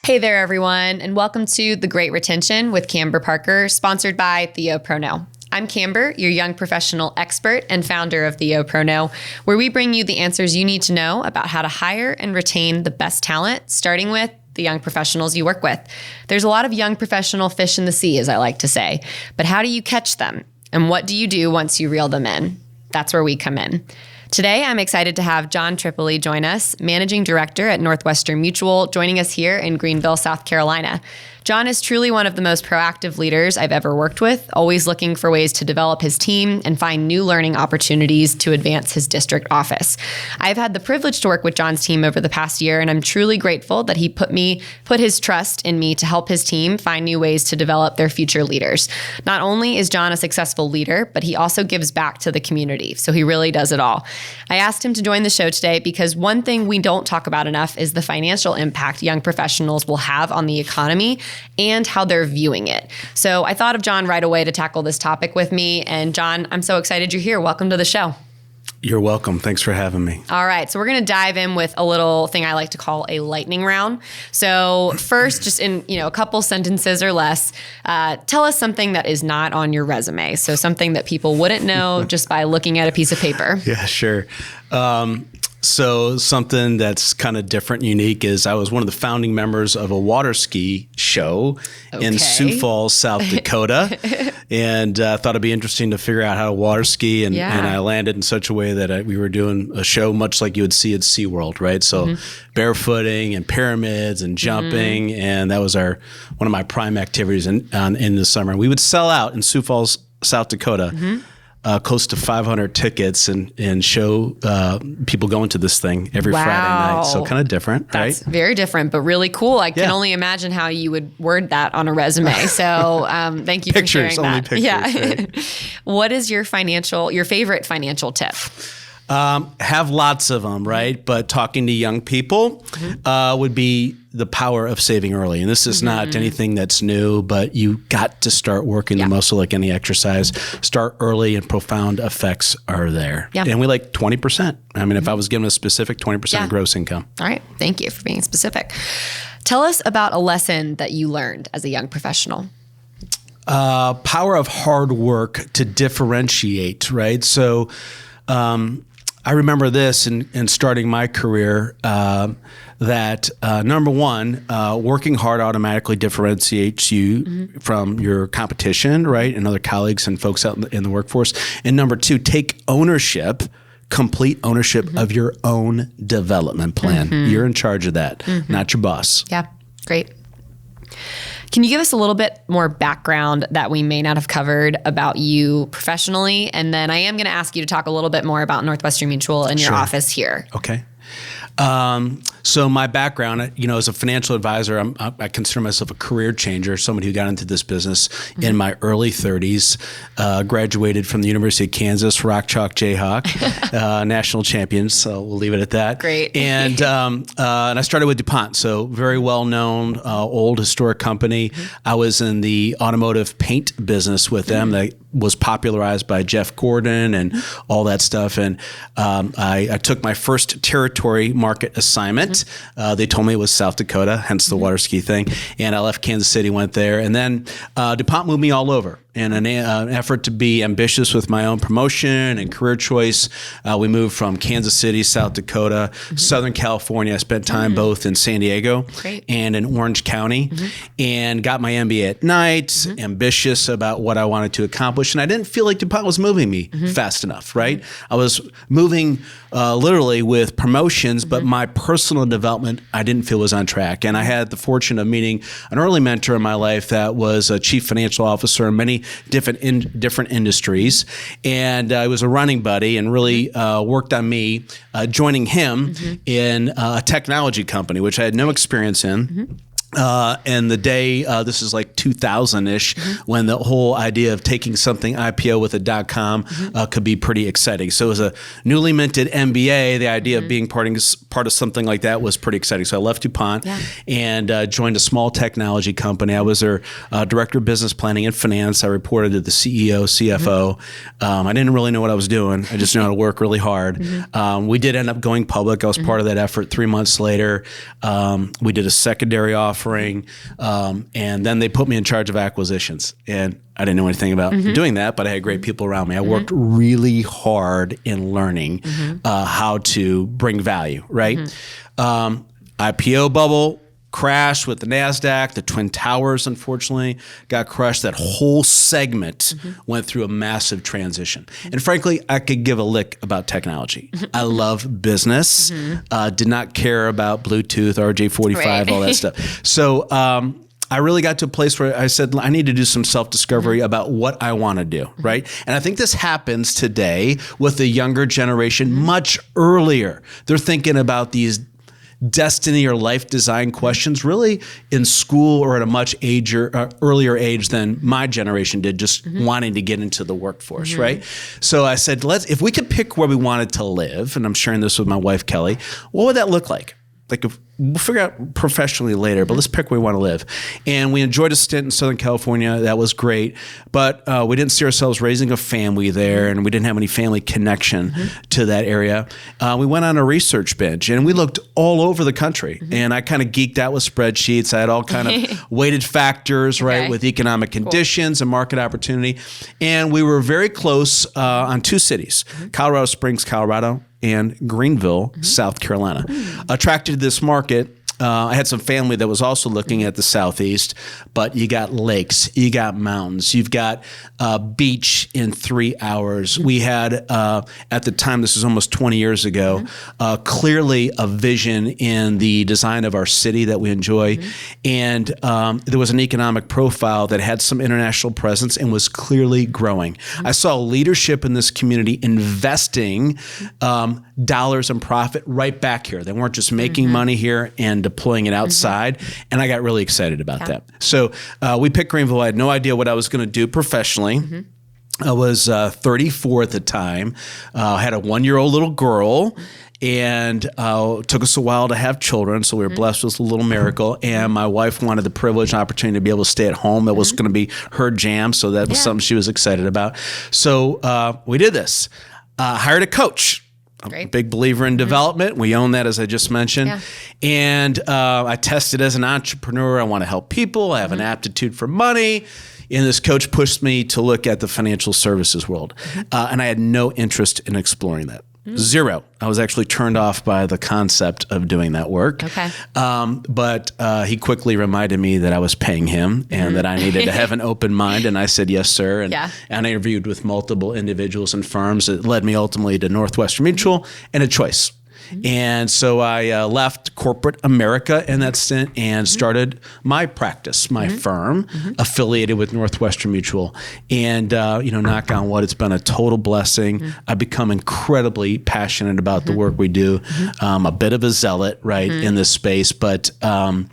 Hey there, everyone, and welcome to The Great Retention with Camber Parker, sponsored by TheoProKnow. I'm Camber, your young professional expert and founder of TheoProKnow, where we bring you the answers you need to know about how to hire and retain the best talent, starting with the young professionals you work with. There's a lot of young professional fish in the sea, as I like to say, but how do you catch them? And what do you do once you reel them in? That's where we come in. Today, I'm excited to have John Tripoli join us, Managing Director at Northwestern Mutual, joining us here in Greenville, South Carolina. John is truly one of the most proactive leaders I've ever worked with, always looking for ways to develop his team and find new learning opportunities to advance his district office. I've had the privilege to work with John's team over the past year, and I'm truly grateful that he put his trust in me to help his team find new ways to develop their future leaders. Not only is John a successful leader, but he also gives back to the community, so he really does it all. I asked him to join the show today because one thing we don't talk about enough is the financial impact young professionals will have on the economy and how they're viewing it. So I thought of John right away to tackle this topic with me. And John, I'm so excited you're here. Welcome to the show. You're welcome. Thanks for having me. All right. So we're going to dive in with a little thing I like to call a lightning round. So first, just in a couple sentences or less, tell us something that is not on your resume. So something that people wouldn't know just by looking at a piece of paper. Yeah, sure. So something that's kind of different and unique is I was one of the founding members of a water ski show in Sioux Falls, South Dakota. And I thought it'd be interesting to figure out how to water ski. And I landed in such a way that we were doing a show much like you would see at SeaWorld, right? So barefooting and pyramids and jumping. And that was one of my prime activities in the summer. We would sell out in Sioux Falls, South Dakota. Close to 500 tickets and show people going to this thing every Friday night. So kind of different, right? That's very different, but really cool. I can only imagine how you would word that on a resume. So thank you for sharing that. Pictures. What is your favorite financial tip? Have lots of them, right? But talking to young people would be the power of saving early. And this is not anything that's new, but you got to start working the muscle like any exercise. Start early and profound effects are there. Yeah. And we like 20%. I mean, if I was given a specific 20% of gross income. All right. Thank you for being specific. Tell us about a lesson that you learned as a young professional. Power of hard work to differentiate, right? So, I remember this in starting my career, that number one, working hard automatically differentiates you from your competition, right? And other colleagues and folks out in the workforce. And number two, take complete ownership of your own development plan. You're in charge of that, not your boss. Yeah, great. Can you give us a little bit more background that we may not have covered about you professionally? And then I am going to ask you to talk a little bit more about Northwestern Mutual and your office here. Okay. So my background, as a financial advisor, I consider myself a career changer, somebody who got into this business in my early 30s, graduated from the University of Kansas, Rock Chalk Jayhawk, national champions. So we'll leave it at that. Great. And I started with DuPont, so very well-known, old historic company. I was in the automotive paint business with them. That was popularized by Jeff Gordon and all that stuff. And I took my first territory market assignment. They told me it was South Dakota, hence the water ski thing. And I left Kansas City, went there. And then DuPont moved me all over. In an effort to be ambitious with my own promotion and career choice, we moved from Kansas City, South Dakota, Southern California. I spent time both in San Diego and in Orange County, and got my MBA at night, ambitious about what I wanted to accomplish. And I didn't feel like DuPont was moving me fast enough, right? I was moving literally with promotions, but my personal development I didn't feel was on track. And I had the fortune of meeting an early mentor in my life that was a chief financial officer in many different industries. And I was a running buddy and really worked on me joining him in a technology company, which I had no experience in. And the day, this is like 2000-ish, when the whole idea of taking something IPO with a .com could be pretty exciting. So as a newly minted MBA, the idea of being part of something like that was pretty exciting. So I left DuPont and joined a small technology company. I was their director of business planning and finance. I reported to the CEO, CFO. I didn't really know what I was doing. I just knew how to work really hard. We did end up going public. I was part of that effort. 3 months later, we did a secondary offer. offering. And then they put me in charge of acquisitions. And I didn't know anything about doing that, but I had great people around me. I worked really hard in learning how to bring value, right? IPO bubble, crash with the NASDAQ, the Twin Towers, unfortunately, got crushed. That whole segment went through a massive transition. And frankly, I could give a lick about technology. I love business, did not care about Bluetooth, RJ45, all that stuff. So I really got to a place where I said, I need to do some self-discovery about what I want to do, right? And I think this happens today with the younger generation much earlier. They're thinking about these destiny or life design questions really in school or at a much earlier age than my generation did, just wanting to get into the workforce, right? So I said, if we could pick where we wanted to live, and I'm sharing this with my wife, Kelly, what would that look like? Like we'll figure out professionally later, but let's pick where we want to live. And we enjoyed a stint in Southern California. That was great. But we didn't see ourselves raising a family there, and we didn't have any family connection to that area. We went on a research bench, and we looked all over the country. And I kind of geeked out with spreadsheets. I had all kind of weighted factors, right, with economic conditions and market opportunity. And we were very close on two cities, Colorado Springs, Colorado, and Greenville, South Carolina. Attracted to this market, I had some family that was also looking at the Southeast, but you got lakes, you got mountains, you've got beach in 3 hours. We had, at the time, this is almost 20 years ago, clearly a vision in the design of our city that we enjoy. And there was an economic profile that had some international presence and was clearly growing. I saw leadership in this community investing dollars and profit right back here. They weren't just making money here and deploying it outside. And I got really excited about that. So we picked Greenville. I had no idea what I was going to do professionally. I was 34 at the time. I had a 1-year-old little girl. And took us a while to have children, so we were blessed with a little miracle. And my wife wanted the privilege and opportunity to be able to stay at home. That was going to be her jam, so that was something she was excited about. So we did this. Hired a coach. I'm a big believer in development. We own that, as I just mentioned. And I tested as an entrepreneur. I want to help people. I have an aptitude for money. And this coach pushed me to look at the financial services world. And I had no interest in exploring that. Zero. I was actually turned off by the concept of doing that work. But he quickly reminded me that I was paying him and that I needed to have an open mind. And I said, yes, sir. And I interviewed with multiple individuals and firms. It led me ultimately to Northwestern Mutual and a choice. And so I left corporate America in that stint and started my practice, my firm, affiliated with Northwestern Mutual. And, knock on wood, it's been a total blessing. I've become incredibly passionate about the work we do. A bit of a zealot, right, in this space. But, so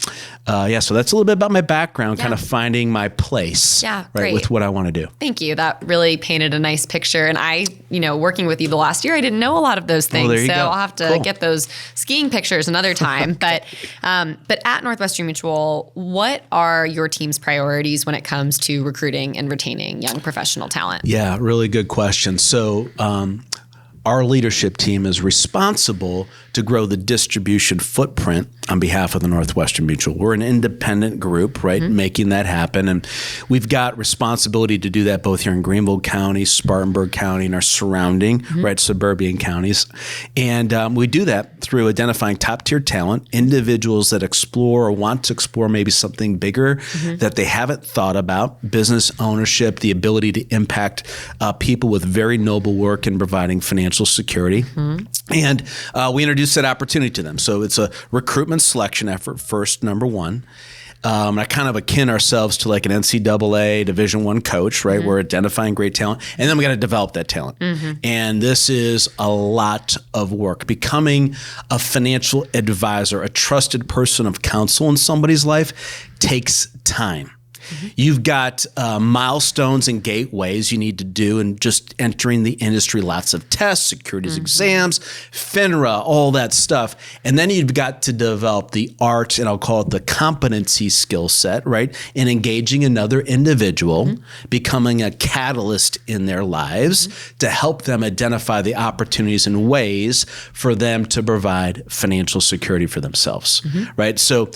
that's a little bit about my background, kind of finding my place, with what I want to do. Thank you. That really painted a nice picture. And I, working with you the last year, I didn't know a lot of those things. There you go. I'll have to get those skiing pictures another time. But at Northwestern Mutual, what are your team's priorities when it comes to recruiting and retaining young professional talent? Yeah, really good question. So our leadership team is responsible to grow the distribution footprint on behalf of the Northwestern Mutual. We're an independent group, right, making that happen. And we've got responsibility to do that both here in Greenville County, Spartanburg County, and our surrounding, suburban counties. And we do that through identifying top-tier talent, individuals that explore or want to explore maybe something bigger that they haven't thought about, business ownership, the ability to impact people with very noble work in providing financial security. And we introduce that opportunity to them. So it's a recruitment selection effort first, number one. I kind of akin ourselves to like an NCAA Division I coach, right? We're identifying great talent, and then we got to develop that talent. And this is a lot of work. Becoming a financial advisor, a trusted person of counsel in somebody's life takes time. You've got milestones and gateways you need to do and just entering the industry, lots of tests, securities exams, FINRA, all that stuff. And then you've got to develop the art, and I'll call it the competency skill set, right? In engaging another individual, becoming a catalyst in their lives to help them identify the opportunities and ways for them to provide financial security for themselves, right? So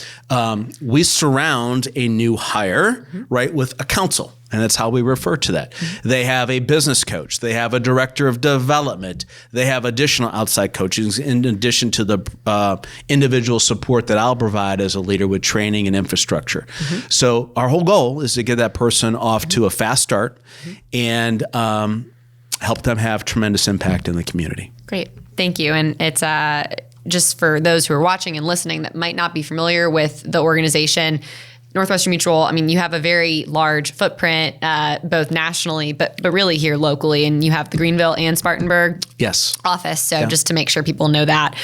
we surround a new hire, right, with a counsel. And that's how we refer to that. They have a business coach. They have a director of development. They have additional outside coaches in addition to the individual support that I'll provide as a leader with training and infrastructure. So our whole goal is to get that person off to a fast start and help them have tremendous impact in the community. Great. Thank you. And it's just for those who are watching and listening that might not be familiar with the organization, Northwestern Mutual, I mean, you have a very large footprint, both nationally, but really here locally, and you have the Greenville and Spartanburg office. So just to make sure people know that.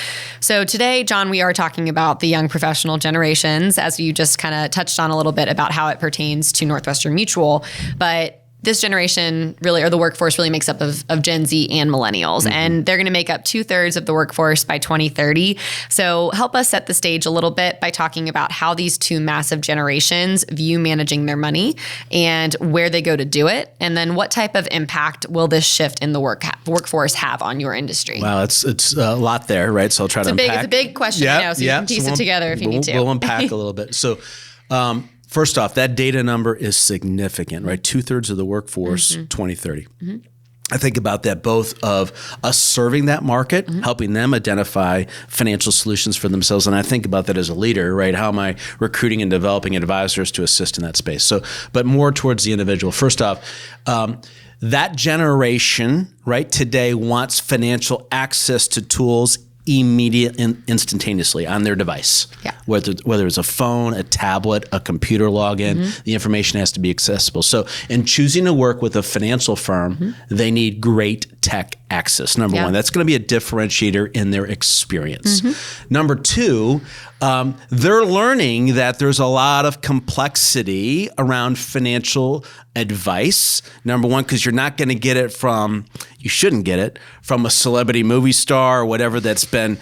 So today, John, we are talking about the young professional generations, as you just kind of touched on a little bit about how it pertains to Northwestern Mutual. But this generation really, or the workforce really makes up of Gen Z and millennials, and they're going to make up 2/3 of the workforce by 2030. So help us set the stage a little bit by talking about how these two massive generations view managing their money and where they go to do it. And then what type of impact will this shift in the workforce have on your industry? Wow, it's a lot there, right? So I'll try to unpack. It's a big question, I know, so you can piece it together if you need to. We'll unpack a little bit. So, first off, that data number is significant, right? 2/3 of the workforce, 2030. I think about that both of us serving that market, helping them identify financial solutions for themselves. And I think about that as a leader, right? How am I recruiting and developing advisors to assist in that space? So, but more towards the individual. First off, that generation, right, today wants financial access to tools immediate and instantaneously on their device. Whether it's a phone, a tablet, a computer login, the information has to be accessible. So in choosing to work with a financial firm, they need great tech access. Number one, that's going to be a differentiator in their experience. Number two, they're learning that there's a lot of complexity around financial advice. Number one, because you're not going to get it you shouldn't get it from a celebrity movie star or whatever that's been,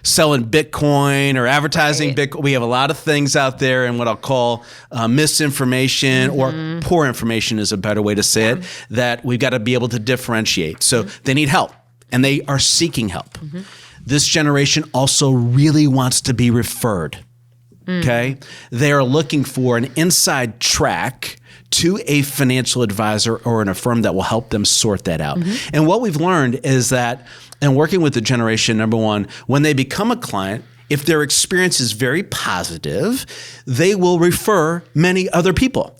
selling Bitcoin or advertising Bitcoin. We have a lot of things out there and what I'll call misinformation or poor information is a better way to say it, that we've got to be able to differentiate. So they need help and they are seeking help. This generation also really wants to be referred. Okay. They are looking for an inside track to a financial advisor or in a firm that will help them sort that out. And what we've learned is that in working with the generation, number one, when they become a client, if their experience is very positive, they will refer many other people.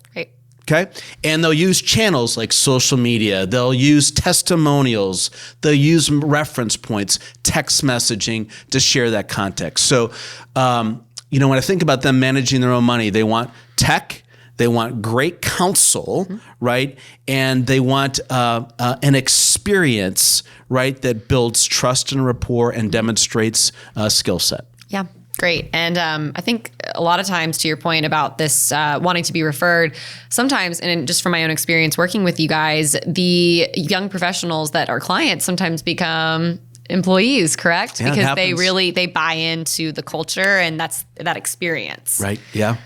Okay. And they'll use channels like social media. They'll use testimonials. They'll use reference points, text messaging to share that context. So, when I think about them managing their own money, they want tech. They want great counsel, right? And they want an experience, right, that builds trust and rapport and demonstrates a skill set. Yeah, great. And I think a lot of times, to your point about this wanting to be referred, sometimes, and just from my own experience working with you guys, the young professionals that are clients sometimes become employees, correct? Yeah, because they buy into the culture and that's that experience. Right. Yeah.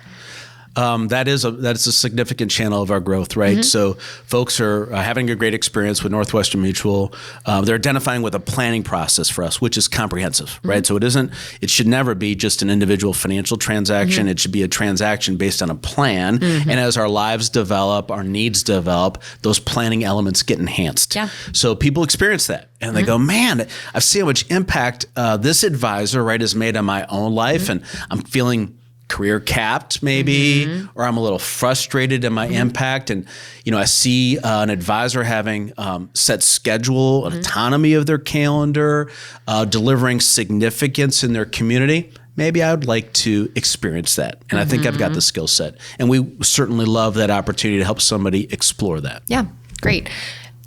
That is a significant channel of our growth, right? So folks are having a great experience with Northwestern Mutual. They're identifying with a planning process for us, which is comprehensive, right? So it should never be just an individual financial transaction. It should be a transaction based on a plan. And as our lives develop, our needs develop, those planning elements get enhanced. So people experience that. And they go, man, I see how much impact this advisor, right, has made on my own life. And I'm feeling career capped maybe, or I'm a little frustrated in my impact. And, I see an advisor having set schedule, an autonomy of their calendar, delivering significance in their community. Maybe I would like to experience that. And I think I've got the skill set. And we certainly love that opportunity to help somebody explore that. Yeah, great.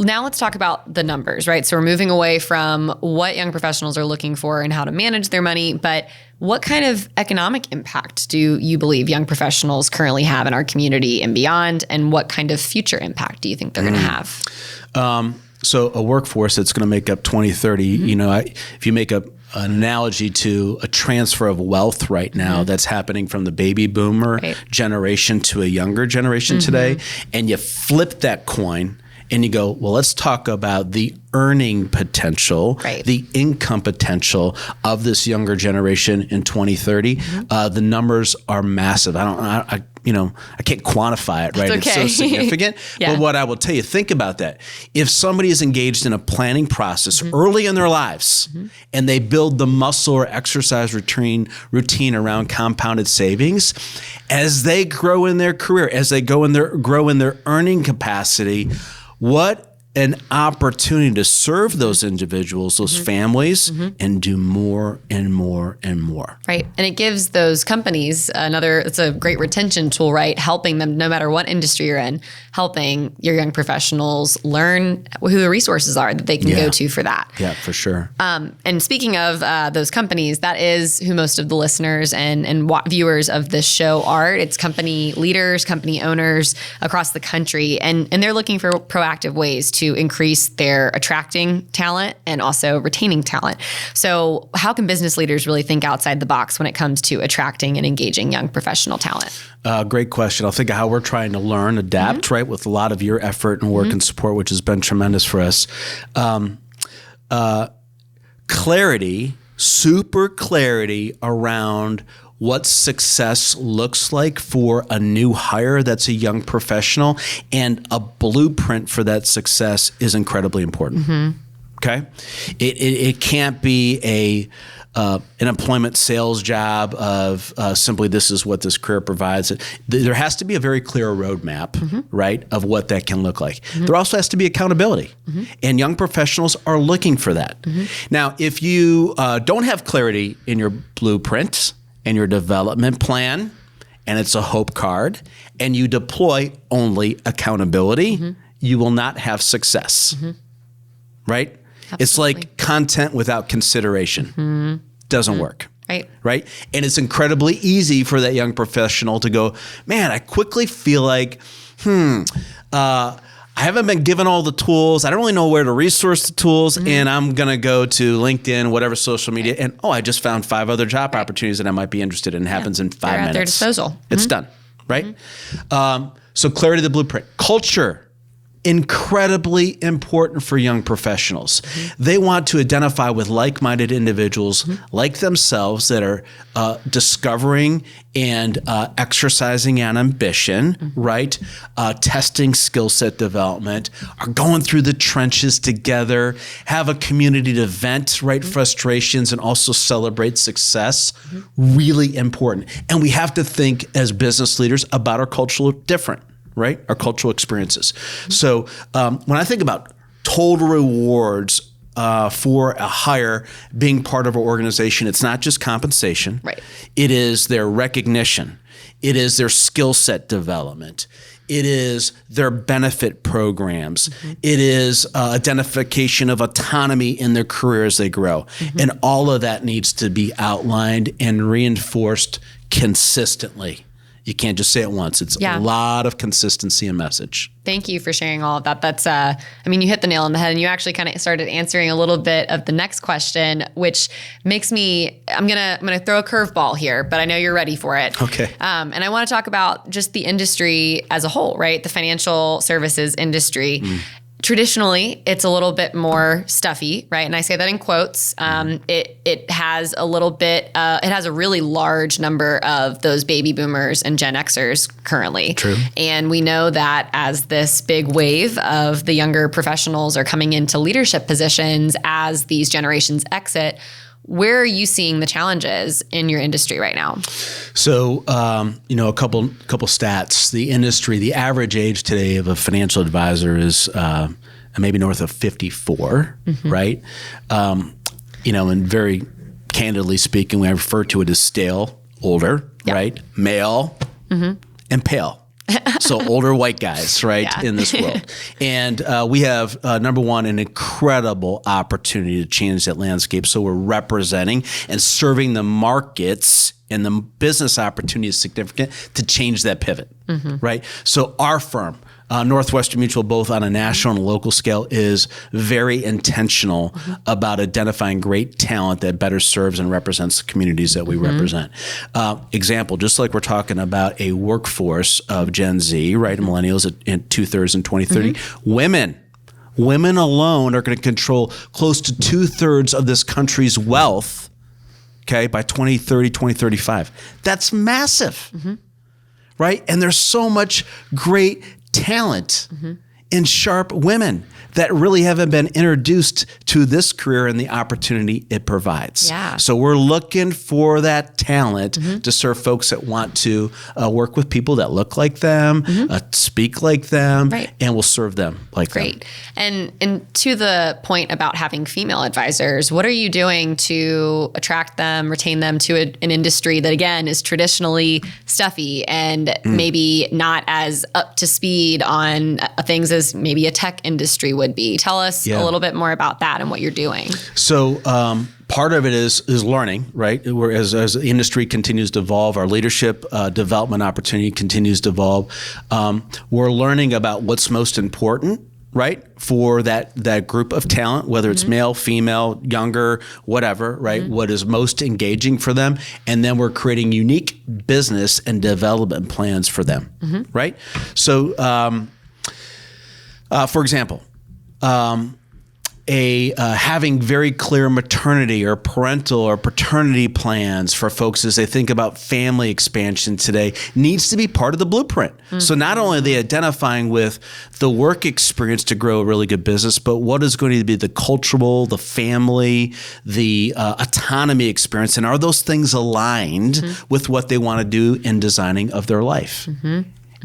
now let's talk about the numbers, right? So we're moving away from what young professionals are looking for and how to manage their money, but what kind of economic impact do you believe young professionals currently have in our community and beyond? And what kind of future impact do you think they're going to have? So a workforce that's going to make up 2030, if you make an analogy to a transfer of wealth right now that's happening from the baby boomer generation to a younger generation today, and you flip that coin and you go, well, let's talk about the earning potential, the income potential of this younger generation in 2030. The numbers are massive. I can't quantify it, right? It's okay. It's so significant. But what I will tell you, think about that. If somebody is engaged in a planning process early in their lives and they build the muscle or exercise routine around compounded savings, as they grow in their career, as they grow in their earning capacity, what an opportunity to serve those individuals, those families, and do more and more and more. Right. And it gives those companies it's a great retention tool, right? Helping them, no matter what industry you're in, helping your young professionals learn who the resources are that they can go to for that. Yeah, for sure. And speaking of those companies, that is who most of the listeners and viewers of this show are. It's company leaders, company owners across the country, and they're looking for proactive ways to increase their attracting talent and also retaining talent. So how can business leaders really think outside the box when it comes to attracting and engaging young professional talent? Great question. I'll think of how we're trying to learn, adapt, right, with a lot of your effort and work and support, which has been tremendous for us. Clarity, super clarity around what success looks like for a new hire that's a young professional, and a blueprint for that success is incredibly important. Okay? It can't be an employment sales job of simply this is what this career provides. There has to be a very clear roadmap, right, of what that can look like. There also has to be accountability, and young professionals are looking for that. Now, if you don't have clarity in your blueprint and your development plan, and it's a hope card, and you deploy only accountability, you will not have success, right? Absolutely. It's like content without consideration. Doesn't work. Right? And it's incredibly easy for that young professional to go, man, I quickly feel like, I haven't been given all the tools. I don't really know where to resource the tools. And I'm going to go to LinkedIn, whatever social media. And I just found 5 other job opportunities that I might be interested in. It happens in 5 minutes. At their disposal. It's done. Right? So clarity of the blueprint. Culture. Incredibly important for young professionals. They want to identify with like-minded individuals like themselves that are discovering and exercising an ambition, right? Testing skill set development, are going through the trenches together, have a community to vent, right, frustrations, and also celebrate success. Really important. And we have to think as business leaders about our cultural different. Right? Our cultural experiences. So when I think about total rewards for a hire being part of our organization, it's not just compensation. Right. It is their recognition. It is their skill set development. It is their benefit programs. It is identification of autonomy in their career as they grow. And all of that needs to be outlined and reinforced consistently. You can't just say it once. It's a lot of consistency and message. Thank you for sharing all of that. That's, you hit the nail on the head, and you actually kind of started answering a little bit of the next question, which makes me, I'm gonna throw a curveball here, but I know you're ready for it. Okay. And I want to talk about just the industry as a whole, right? The financial services industry. Traditionally, it's a little bit more stuffy, right? And I say that in quotes. It has a little bit, it has a really large number of those baby boomers and Gen Xers currently. True. And we know that as this big wave of the younger professionals are coming into leadership positions as these generations exit, where are you seeing the challenges in your industry right now? So, a couple stats. The industry, the average age today of a financial advisor is maybe north of 54, right? And very candidly speaking, we refer to it as stale, older, right? Male, and pale. So older white guys, right, Yeah. in this world. And we have, number one, an incredible opportunity to change that landscape. So we're representing and serving the markets, and the business opportunity is significant to change that pivot, right? So our firm, Northwestern Mutual, both on a national and local scale, is very intentional about identifying great talent that better serves and represents the communities that we represent. Example, just like we're talking about a workforce of Gen Z, right, millennials at 2/3 in 2030, women alone are going to control close to 2/3 of this country's wealth, okay, by 2030, 2035. That's massive, right? And there's so much great talent in sharp women that really haven't been introduced to this career and the opportunity it provides. Yeah. So we're looking for that talent to serve folks that want to work with people that look like them, speak like them, Right. and will serve them like them. Great. And to the point about having female advisors, what are you doing to attract them, retain them to an industry that, again, is traditionally stuffy and maybe not as up to speed on things as maybe a tech industry would be? Tell us a little bit more about that and what you're doing. So part of it is learning, right? As the industry continues to evolve, our leadership development opportunity continues to evolve. We're learning about what's most important, right, for that group of talent, whether it's male, female, younger, whatever, right? What is most engaging for them, and then we're creating unique business and development plans for them, right? So, for example, having very clear maternity or parental or paternity plans for folks as they think about family expansion today needs to be part of the blueprint. So not only are they identifying with the work experience to grow a really good business, but what is going to be the cultural, the family, the autonomy experience, and are those things aligned with what they want to do in designing of their life?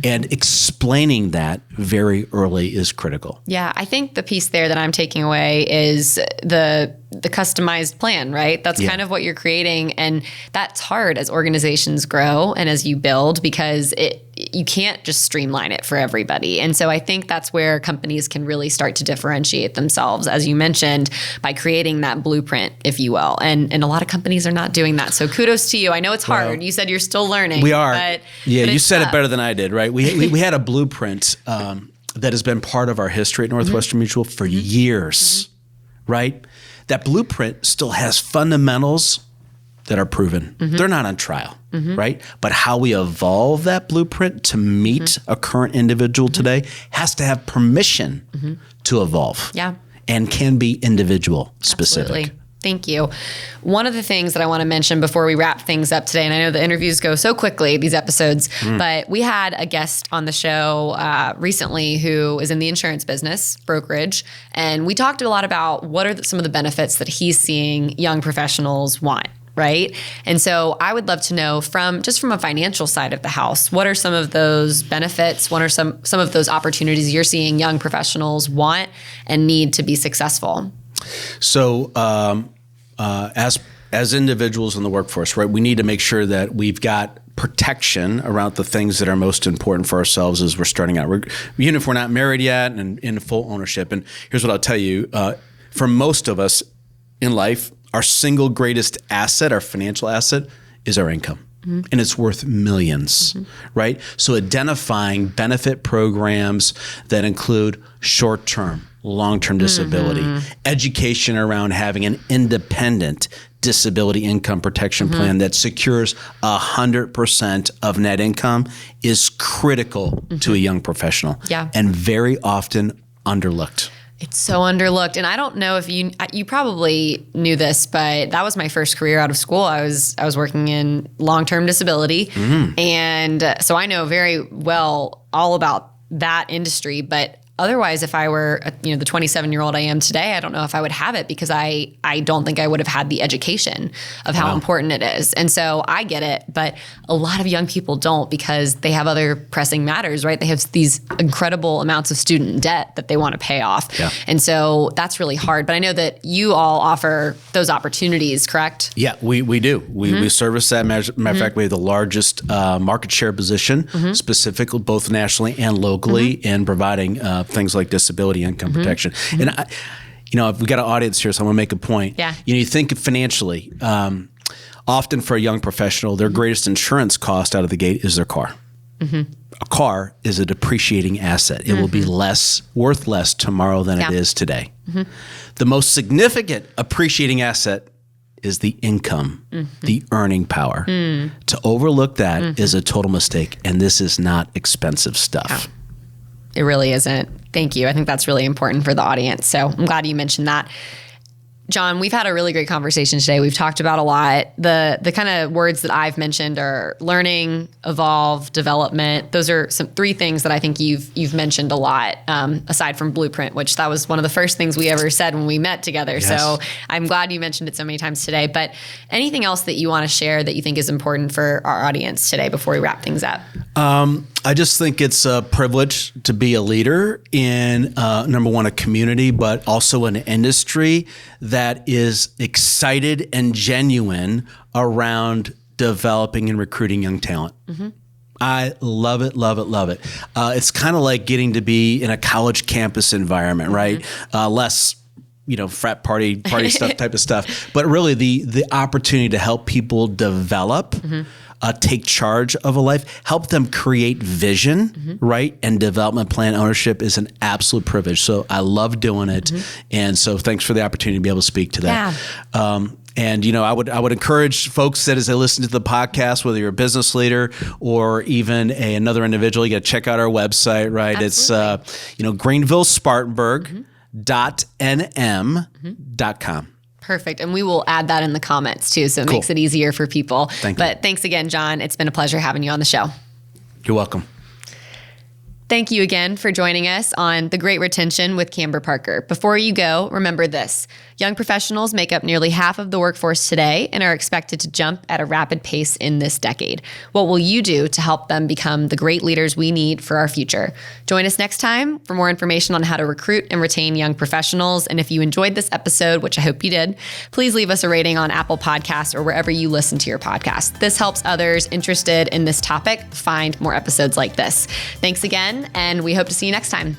And explaining that very early is critical. Yeah, I think the piece there that I'm taking away is the customized plan, right? That's kind of what you're creating, and that's hard as organizations grow and as you build, because you can't just streamline it for everybody. And so I think that's where companies can really start to differentiate themselves, as you mentioned, by creating that blueprint, if you will. And a lot of companies are not doing that. So kudos to you. I know it's hard. You said you're still learning. We are. But you said it better than I did, right? We had a blueprint that has been part of our history at Northwestern Mutual for years, right? That blueprint still has fundamentals that are proven. They're not on trial, right? But how we evolve that blueprint to meet a current individual today has to have permission to evolve. Yeah. And can be individual specific. Absolutely. Thank you. One of the things that I want to mention before we wrap things up today, and I know the interviews go so quickly, these episodes, but we had a guest on the show recently who is in the insurance business, brokerage, and we talked a lot about what are some of the benefits that he's seeing young professionals want. Right. And so I would love to know from a financial side of the house, what are some of those benefits? What are some of those opportunities you're seeing young professionals want and need to be successful? So as individuals in the workforce, right, we need to make sure that we've got protection around the things that are most important for ourselves as we're starting out, even if we're not married yet and in full ownership. And here's what I'll tell you. For most of us in life, our single greatest asset, our financial asset, is our income. And it's worth millions, right? So identifying benefit programs that include short-term, long-term disability, education around having an independent disability income protection plan that secures 100% of net income is critical to a young professional, and very often underlooked. It's so underlooked. And I don't know if you probably knew this, but that was my first career out of school. I was working in long-term disability. And so I know very well all about that industry, but otherwise, if I were, the 27-year-old I am today, I don't know if I would have it because I don't think I would have had the education of how important it is. And so I get it, but a lot of young people don't because they have other pressing matters, right? They have these incredible amounts of student debt that they want to pay off. Yeah. And so that's really hard. But I know that you all offer those opportunities, correct? Yeah, we do. We service that. Matter of fact, we have the largest market share position, specifically both nationally and locally, in providing things like disability income protection. And if we got an audience here, so I'm gonna make a point. Yeah. You think financially. Often for a young professional, their greatest insurance cost out of the gate is their car. A car is a depreciating asset. It will be worth less tomorrow than it is today. The most significant appreciating asset is the income, the earning power. To overlook that is a total mistake, and this is not expensive stuff. It really isn't. Thank you. I think that's really important for the audience. So I'm glad you mentioned that. John, we've had a really great conversation today. We've talked about a lot. The kind of words that I've mentioned are learning, evolve, development. Those are three things that I think you've mentioned a lot, aside from Blueprint, which that was one of the first things we ever said when we met together. Yes. So I'm glad you mentioned it so many times today. But anything else that you want to share that you think is important for our audience today before we wrap things up? I just think it's a privilege to be a leader in, number one, a community, but also an industry that is excited and genuine around developing and recruiting young talent. I love it, love it, love it. It's kind of like getting to be in a college campus environment, right? Less frat party stuff type of stuff, but really the opportunity to help people develop, take charge of a life, help them create vision, right? And development plan ownership is an absolute privilege. So I love doing it. And so thanks for the opportunity to be able to speak to that. Yeah. And I would encourage folks that as they listen to the podcast, whether you're a business leader or even another individual, you got to check out our website, right? Absolutely. It's greenvillespartanburg.nm.com. Perfect. And we will add that in the comments too, so it makes it easier for people. Thank you. But thanks again, John. It's been a pleasure having you on the show. You're welcome. Thank you again for joining us on The Great Retention with Camber Parker. Before you go, remember this. Young professionals make up nearly half of the workforce today and are expected to jump at a rapid pace in this decade. What will you do to help them become the great leaders we need for our future? Join us next time for more information on how to recruit and retain young professionals. And if you enjoyed this episode, which I hope you did, please leave us a rating on Apple Podcasts or wherever you listen to your podcast. This helps others interested in this topic find more episodes like this. Thanks again, and we hope to see you next time.